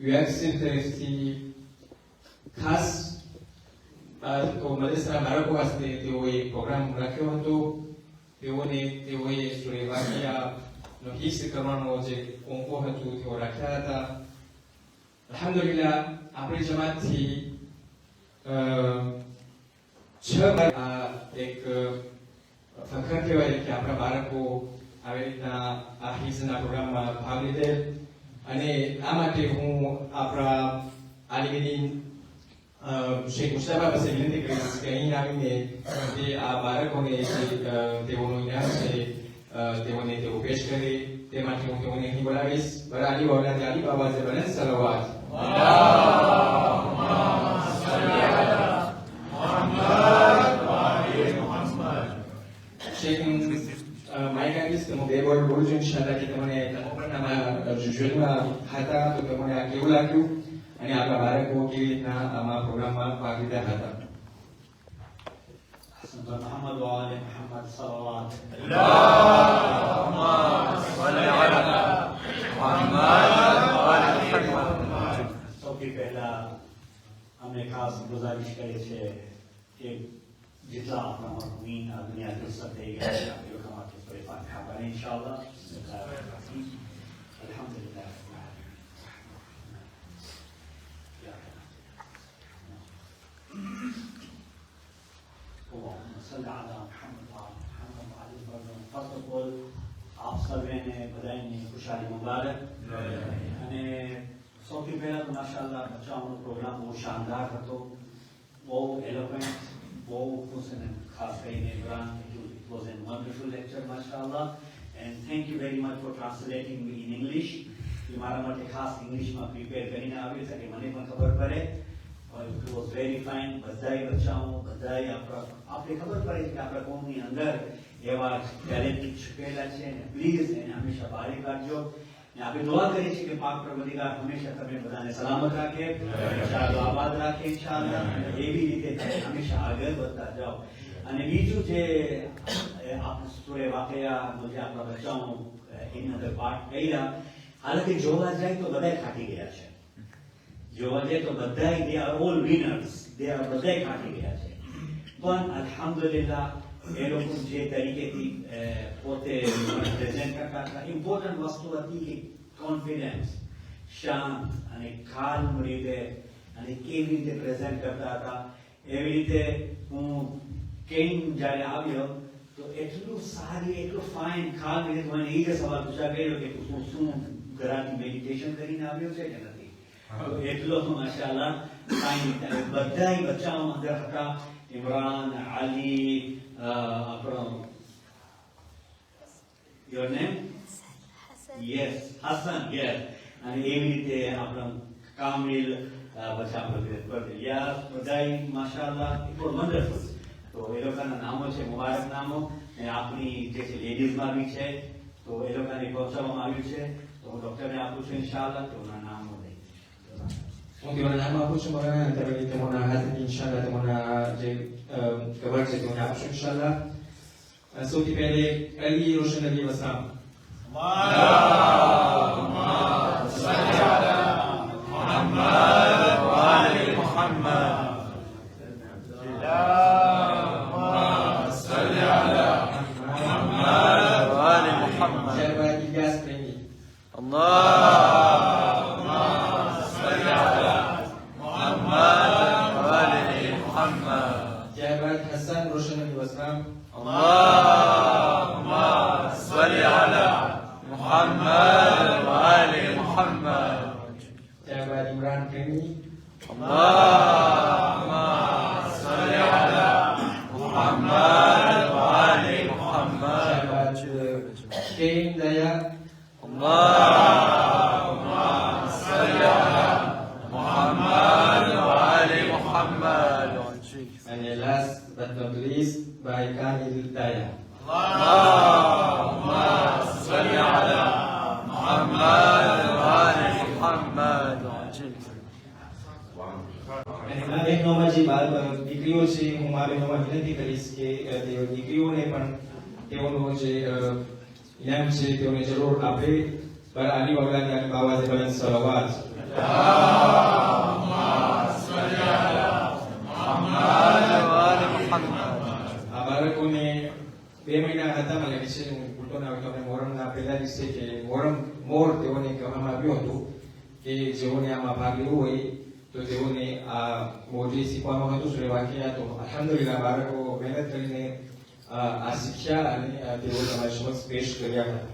યુએફસી તરફથી ખાસ મદરસા બાળકો વાસ્તે તેઓએ પ્રોગ્રામ રાખ્યો હતો. તેઓએ સૂરે વાકિયાનો હિસ્સ કરવાનો જે કોંકો હતું તેઓ રાખ્યા હતા. અલ્હમ્દુલિલ્લાહ આપણી જમાતથી 6 એક ફખર કહેવાય કે આપણા બાળકો આવી રીતના આ હિસ્સના પ્રોગ્રામમાં ભાગ લીધેલ. અને આ માટે હું આપણા આલિમીન શેખ મુસ્તફા પાસે વિનંતી કરીશ કે અહીં આવીને જે આ બાળકોને તેઓનું ઇનામ છે તેઓ પેશ કરે. તે માટે હું તેઓને અહીં બોલાવીશ. બરાલી ઔલાદ અલી બાબા જે બને સલાવત શેખ માઇક આપીશ. હું બે બોલ બોલું છું ઇન્શાઅલ્લાહ કે તમને જુજુલમાં હતા તો તમને આ કેવું લાગ્યું અને આપણા બાળકો કેવી રીતના આમાં પ્રોગ્રામમાં ભાગ લીધા હતા. محمد وآل محمد صلوات اللهم صل على محمد وآل محمد. સૌથી પહેલા અમે ખાસ ગુજારિશ કરીએ છીએ કે જેટલા આપણા મુસ્લિમ આ દુનિયા દુસ્ત થઈ ગયા છે આપણે લોકો માટે સૂરે ફાતિહા પઢે ઇન્શાઅલ્લાહ. અલ્હમ્દુલિલ્લાહ આપ સર્વેને બધાને ખુશાલી મુબારક. અને સૌથી પહેલા તો માશાઅલ્લાહ બચ્ચાઓનો પ્રોગ્રામ બહુ શાનદાર હતો, બહુ એલોક્વન્ટ, બહુ ખુશ અને ખાસ કરીને Imran. It was a wonderful lecture, mashallah, and thank you very much for translating me in English. ये मारा માટે ખાસ ઇંગ્લિશમાં પ્રિપેર કરીને આવ્યું છે કે મને પણ ખબર પડે. It was very fine. બધાય બચ્ચાઓ બધાય આપણે ખબર પડે કે આપણા કોમની અંદર એવા ટેલેન્ટ છુપેલા છે ને પ્લીઝ એને હંમેશા બહાર કાઢજો. ને આપણે દુઆ કરીએ છીએ કે પાક પરવરદિગાર હંમેશા તમને બધાને સલામત રાખે, ઇન્શાઅલ્લાહ આબાદ રાખે ઇન્શાઅલ્લાહ. એવી રીતે હંમેશા આગળ વધતા જાઓ. અને બીજું જે આપણે સૂરે વાકિયાનો જે આપણા બચ્ચાઓનો એની અંદર પાઠ કર્યા, હાલાકી જોવા જાય તો બધાય ખાટી ગયા છે. જોવા જાય તો બધાય they are all winners. they are બધાય ખાટી ગયા છે. પણ અલ્હમ્દુલિલ્લાહ એ લોકો જે તરીકેથી પોતે પ્રેઝન્ટ કરતા હતા, ઇમ્પોર્ટન્ટ વસ્તુ હતી કે કોન્ફિડન્સ, શાંત અને કાલ્મ રીતે અને કેવી રીતે પ્રેઝન્ટ કરતા હતા. એવી રીતે હું કેમ જ્યારે આવ્યો તો એટલું સારી એટલું ફાઇન કાલ્મ રીતે મને એ જ સવાલ પૂછા કર્યો કે તું શું ઘરાથી મેડિટેશન કરીને આવ્યો છે કે નથી. તો એટલો માશાઅલ્લાહ ફાઇન. બધાય બચ્ચાઓ અંદર હતા. Imran, Ali, your name? Yes, Hassan, yes. અને એવી રીતે આપણા કામિલ બચ્ચા યસ બધાય માશાઅલ્લાહ it was wonderful. તો એ લોકોના નામો છે મુબારક નામો. અને આપણી જે છે લેડીઝમાં બી છે તો એ લોકોને પહોંચાડવામાં આવ્યું છે. તો હું ડોક્ટરને આપું છું ઇન્શાઅલ્લાહ. તો એના નામો લઈ હું તેઓના નામ આપું છું. મારા ત્યારે તેઓના હાથથી ઇન્શાઅલ્લાહ તેઓના જે કબર છે તેઓને આપશું ઇન્શાઅલ્લાહ. સૌથી પહેલે અલી રોશન અલી વસામ. اللهم صل على محمد وآل محمد. اللهم صل على محمد وآل محمد. ત્યારબાદ ઇલિયાસ પ્રેમી. اللهم صل على محمد وآل محمد. ત્યારબાદ હસન રોશન અલી વસામ. اللهم صل على محمد وآل محمد. ત્યારબાદ ઇમરાન પ્રેમી. اللهم صل على محمد وآل محمد. ત્યારબાદ કેમ દયા. اللهم صل على محمد وآل محمد. અને last but not least by Kamil Daya. اللهم صل على محمد وآل محمد. અને આ બહેનોમાં જે દીકરીઓ છે હું આ બહેનોમાં વિનંતી કરીશ કે તેઓ દીકરીઓને પણ તેઓનો જે ઇનામ છે તેઓને જરૂર આપે. પર આલી ઔલાદ અલી બાબા જે બને સલાવત. આ બાળકોને 2 મહિના હતા મને વિશે હું ભૂલતો ના હોય તો આપણે મોહરમના પહેલા દિવસે કે મોહરમ મોર તેઓને કહેવામાં આવ્યું હતું કે જેઓને આમાં ભાગ લેવો હોય તો તેઓને આ મોરથી શીખવાનું હતું સૂર્ય વાક્ય. તો અલ્હમ્દુલિલ્લાહ બાળકો મહેનત કરીને આ શીખ્યા અને તેઓ તમારી સમક્ષ પેશ કર્યા હતા.